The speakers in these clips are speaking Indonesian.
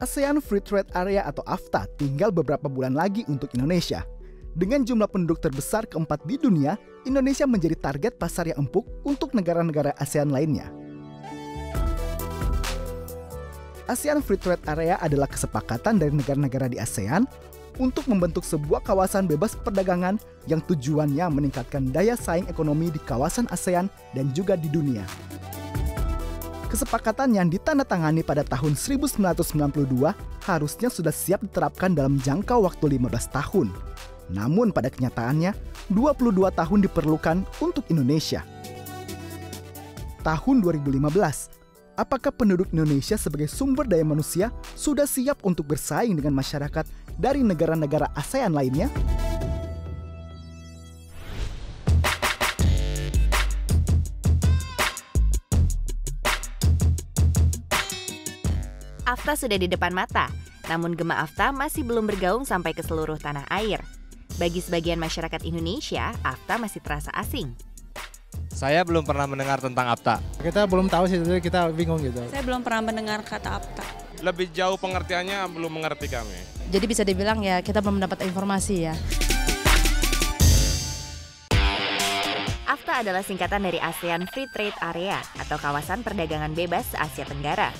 ASEAN Free Trade Area atau AFTA tinggal beberapa bulan lagi untuk Indonesia. Dengan jumlah penduduk terbesar keempat di dunia, Indonesia menjadi target pasar yang empuk untuk negara-negara ASEAN lainnya. ASEAN Free Trade Area adalah kesepakatan dari negara-negara di ASEAN untuk membentuk sebuah kawasan bebas perdagangan yang tujuannya meningkatkan daya saing ekonomi di kawasan ASEAN dan juga di dunia. Kesepakatan yang ditandatangani pada tahun 1992 harusnya sudah siap diterapkan dalam jangka waktu 15 tahun. Namun pada kenyataannya, 22 tahun diperlukan untuk Indonesia. Tahun 2015, apakah penduduk Indonesia sebagai sumber daya manusia sudah siap untuk bersaing dengan masyarakat dari negara-negara ASEAN lainnya? AFTA sudah di depan mata, namun gema AFTA masih belum bergaung sampai ke seluruh tanah air. Bagi sebagian masyarakat Indonesia, AFTA masih terasa asing. Saya belum pernah mendengar tentang AFTA. Kita belum tahu sih, kita bingung gitu. Saya belum pernah mendengar kata AFTA. Lebih jauh pengertiannya belum mengerti kami. Jadi bisa dibilang ya kita belum mendapat informasi ya. AFTA adalah singkatan dari ASEAN Free Trade Area atau Kawasan Perdagangan Bebas Asia Tenggara.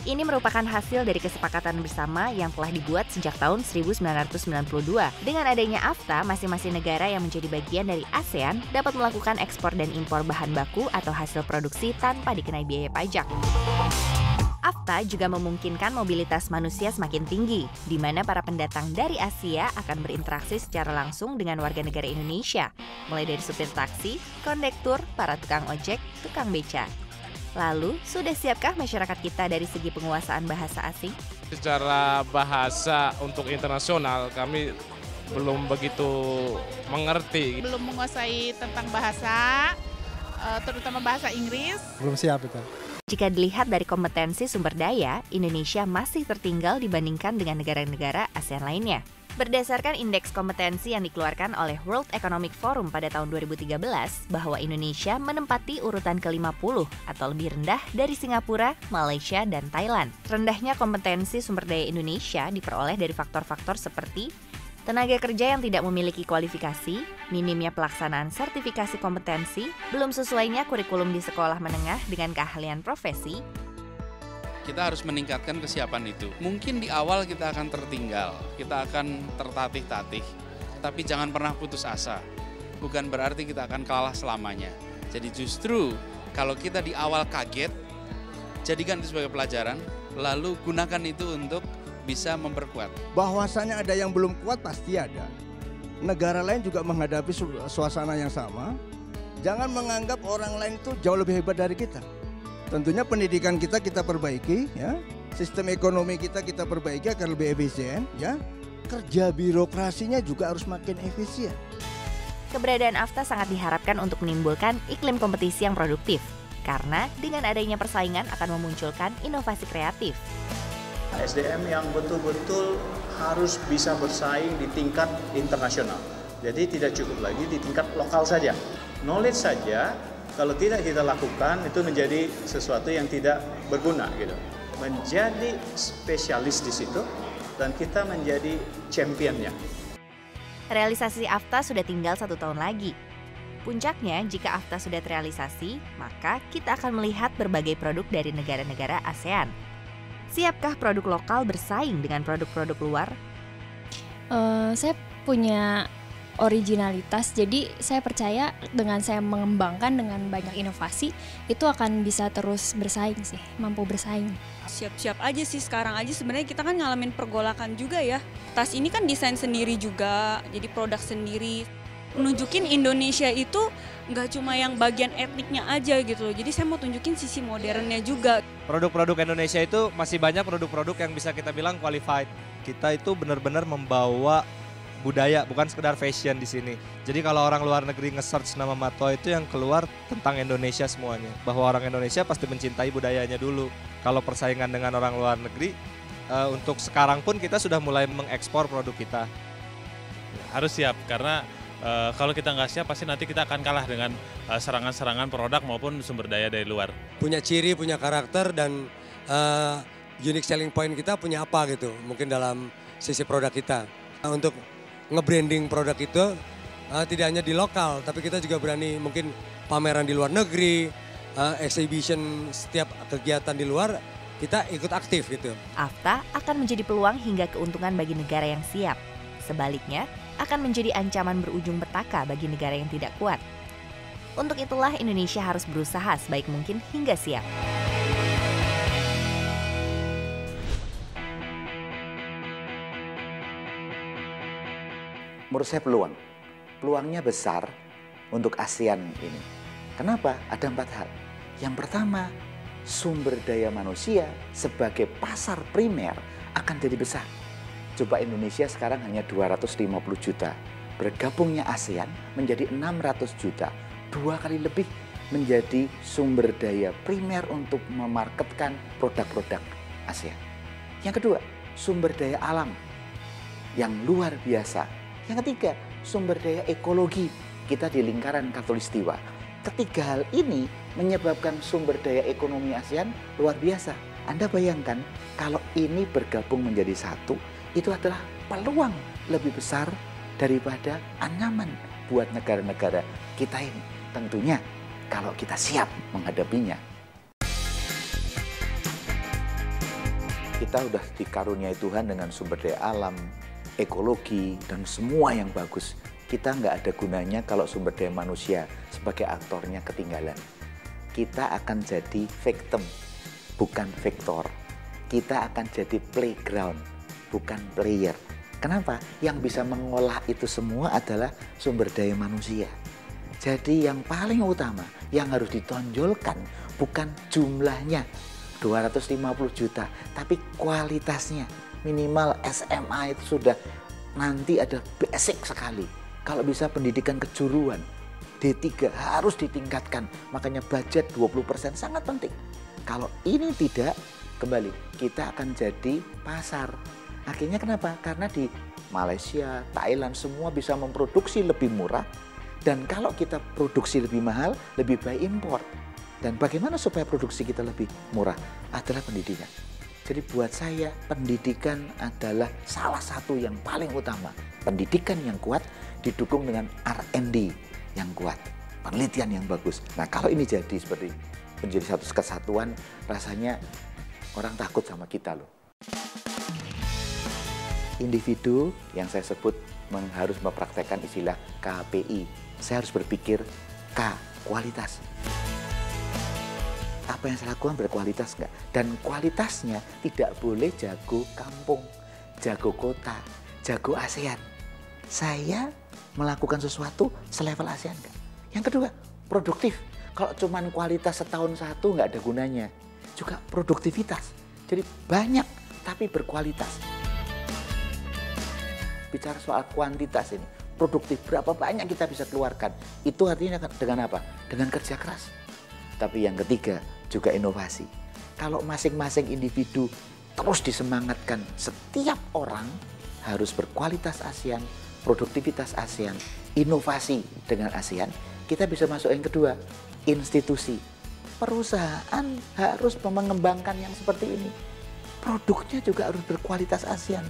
Ini merupakan hasil dari kesepakatan bersama yang telah dibuat sejak tahun 1992. Dengan adanya AFTA, masing-masing negara yang menjadi bagian dari ASEAN dapat melakukan ekspor dan impor bahan baku atau hasil produksi tanpa dikenai biaya pajak. AFTA juga memungkinkan mobilitas manusia semakin tinggi, di mana para pendatang dari Asia akan berinteraksi secara langsung dengan warga negara Indonesia, mulai dari supir taksi, kondektur, para tukang ojek, tukang beca. Lalu, sudah siapkah masyarakat kita dari segi penguasaan bahasa asing? Secara bahasa untuk internasional kami belum begitu mengerti. Belum menguasai tentang bahasa, terutama bahasa Inggris. Belum siap itu. Jika dilihat dari kompetensi sumber daya, Indonesia masih tertinggal dibandingkan dengan negara-negara ASEAN lainnya. Berdasarkan indeks kompetensi yang dikeluarkan oleh World Economic Forum pada tahun 2013, bahwa Indonesia menempati urutan ke-50 atau lebih rendah dari Singapura, Malaysia, dan Thailand. Rendahnya kompetensi sumber daya Indonesia diperoleh dari faktor-faktor seperti tenaga kerja yang tidak memiliki kualifikasi, minimnya pelaksanaan sertifikasi kompetensi, belum sesuainya kurikulum di sekolah menengah dengan keahlian profesi. Kita harus meningkatkan kesiapan itu. Mungkin di awal kita akan tertinggal, kita akan tertatih-tatih, tapi jangan pernah putus asa. Bukan berarti kita akan kalah selamanya. Jadi justru kalau kita di awal kaget, jadikan itu sebagai pelajaran, lalu gunakan itu untuk bisa memperkuat. Bahwasanya ada yang belum kuat pasti ada. Negara lain juga menghadapi suasana yang sama. Jangan menganggap orang lain itu jauh lebih hebat dari kita. Tentunya pendidikan kita perbaiki, ya. Sistem ekonomi kita perbaiki agar lebih efisien, ya. Kerja birokrasinya juga harus makin efisien. Keberadaan AFTA sangat diharapkan untuk menimbulkan iklim kompetisi yang produktif, karena dengan adanya persaingan akan memunculkan inovasi kreatif. SDM yang betul-betul harus bisa bersaing di tingkat internasional. Jadi tidak cukup lagi di tingkat lokal saja. Knowledge saja kalau tidak kita lakukan itu menjadi sesuatu yang tidak berguna gitu. Menjadi spesialis di situ dan kita menjadi championnya. Realisasi AFTA sudah tinggal 1 tahun lagi. Puncaknya, jika AFTA sudah terrealisasi, maka kita akan melihat berbagai produk dari negara-negara ASEAN. Siapkah produk lokal bersaing dengan produk-produk luar? Saya punya originalitas, jadi saya percaya dengan saya mengembangkan dengan banyak inovasi, itu akan bisa terus bersaing sih, mampu bersaing. Siap-siap aja sih, sekarang aja sebenarnya kita kan ngalamin pergolakan juga ya. Tas ini kan desain sendiri juga, jadi produk sendiri. Nunjukin Indonesia itu nggak cuma yang bagian etniknya aja gitu loh, jadi saya mau tunjukin sisi modernnya juga. Produk-produk Indonesia itu masih banyak produk-produk yang bisa kita bilang qualified. Kita itu benar-benar membawa budaya, bukan sekedar fashion di sini. Jadi kalau orang luar negeri nge-search nama Matto itu yang keluar tentang Indonesia semuanya. Bahwa orang Indonesia pasti mencintai budayanya dulu. Kalau persaingan dengan orang luar negeri, untuk sekarang pun kita sudah mulai mengekspor produk kita. Harus siap, karena kalau kita nggak siap pasti nanti kita akan kalah dengan serangan-serangan produk maupun sumber daya dari luar. Punya ciri, punya karakter, dan unique selling point kita punya apa gitu, mungkin dalam sisi produk kita. Nah, untuk nge-branding produk itu tidak hanya di lokal, tapi kita juga berani mungkin pameran di luar negeri, exhibition, setiap kegiatan di luar kita ikut aktif gitu. AFTA akan menjadi peluang hingga keuntungan bagi negara yang siap. Sebaliknya, akan menjadi ancaman berujung petaka bagi negara yang tidak kuat. Untuk itulah Indonesia harus berusaha sebaik mungkin hingga siap. Menurut saya peluangnya besar untuk ASEAN ini. Kenapa? Ada 4 hal. Yang pertama, sumber daya manusia sebagai pasar primer akan jadi besar. Coba Indonesia sekarang hanya 250 juta. Bergabungnya ASEAN menjadi 600 juta. 2 kali lebih menjadi sumber daya primer untuk memarketkan produk-produk ASEAN. Yang kedua, sumber daya alam yang luar biasa. Yang ketiga, sumber daya ekologi. Kita di lingkaran Khatulistiwa. Ketiga hal ini menyebabkan sumber daya ekonomi ASEAN luar biasa. Anda bayangkan kalau ini bergabung menjadi satu, itu adalah peluang lebih besar daripada ancaman buat negara-negara kita ini. Tentunya kalau kita siap menghadapinya. Kita sudah dikaruniai Tuhan dengan sumber daya alam, ekologi, dan semua yang bagus. Kita nggak ada gunanya kalau sumber daya manusia sebagai aktornya ketinggalan. Kita akan jadi victim, bukan vektor. Kita akan jadi playground, bukan player. Kenapa? Yang bisa mengolah itu semua adalah sumber daya manusia. Jadi yang paling utama, yang harus ditonjolkan bukan jumlahnya 250 juta, tapi kualitasnya. Minimal SMA itu sudah nanti ada basic sekali. Kalau bisa pendidikan kejuruan, D3 harus ditingkatkan. Makanya budget 20% sangat penting. Kalau ini tidak, kembali kita akan jadi pasar. Akhirnya kenapa? Karena di Malaysia, Thailand semua bisa memproduksi lebih murah. Dan kalau kita produksi lebih mahal, lebih baik impor. Dan bagaimana supaya produksi kita lebih murah? Adalah pendidikan. Jadi buat saya pendidikan adalah salah satu yang paling utama. Pendidikan yang kuat didukung dengan R&D yang kuat, penelitian yang bagus. Nah kalau ini jadi seperti menjadi satu kesatuan, rasanya orang takut sama kita loh. Individu yang saya sebut harus mempraktekkan istilah KPI. Saya harus berpikir K, kualitas. Apa yang saya lakukan berkualitas enggak? Dan kualitasnya tidak boleh jago kampung, jago kota, jago ASEAN. Saya melakukan sesuatu selevel ASEAN enggak? Yang kedua, produktif. Kalau cuman kualitas setahun satu enggak ada gunanya. Juga produktivitas. Jadi banyak tapi berkualitas. Bicara soal kuantitas ini, produktif berapa banyak kita bisa keluarkan. Itu artinya dengan apa? Dengan kerja keras. Tapi yang ketiga juga inovasi. Kalau masing-masing individu terus disemangatkan, setiap orang harus berkualitas ASEAN, produktivitas ASEAN, inovasi dengan ASEAN, kita bisa masuk yang kedua, institusi. Perusahaan harus mengembangkan yang seperti ini. Produknya juga harus berkualitas ASEAN.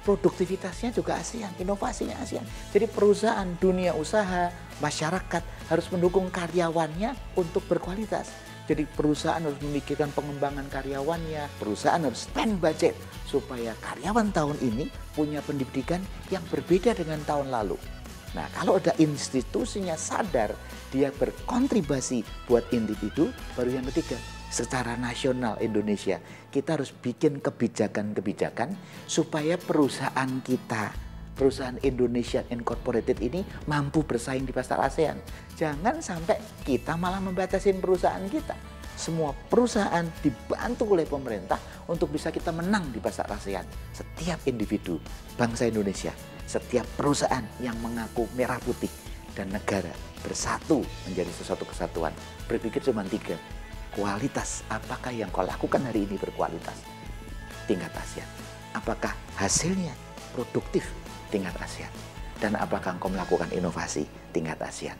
Produktivitasnya juga ASEAN, inovasinya ASEAN. Jadi perusahaan, dunia usaha, masyarakat harus mendukung karyawannya untuk berkualitas. Jadi perusahaan harus memikirkan pengembangan karyawannya, perusahaan harus spend budget supaya karyawan tahun ini punya pendidikan yang berbeda dengan tahun lalu. Nah kalau ada institusinya sadar, dia berkontribusi buat individu, baru yang ketiga. Secara nasional Indonesia, kita harus bikin kebijakan-kebijakan supaya perusahaan kita, perusahaan Indonesian Incorporated ini mampu bersaing di pasar ASEAN. Jangan sampai kita malah membatasi perusahaan kita. Semua perusahaan dibantu oleh pemerintah untuk bisa kita menang di pasar ASEAN. Setiap individu bangsa Indonesia, setiap perusahaan yang mengaku merah putih dan negara bersatu menjadi sesuatu kesatuan. Berpikir cuma 3. Kualitas, apakah yang kau lakukan hari ini berkualitas? Tingkat ASEAN. Apakah hasilnya produktif? Tingkat ASEAN. Dan apakah engkau melakukan inovasi? Tingkat ASEAN.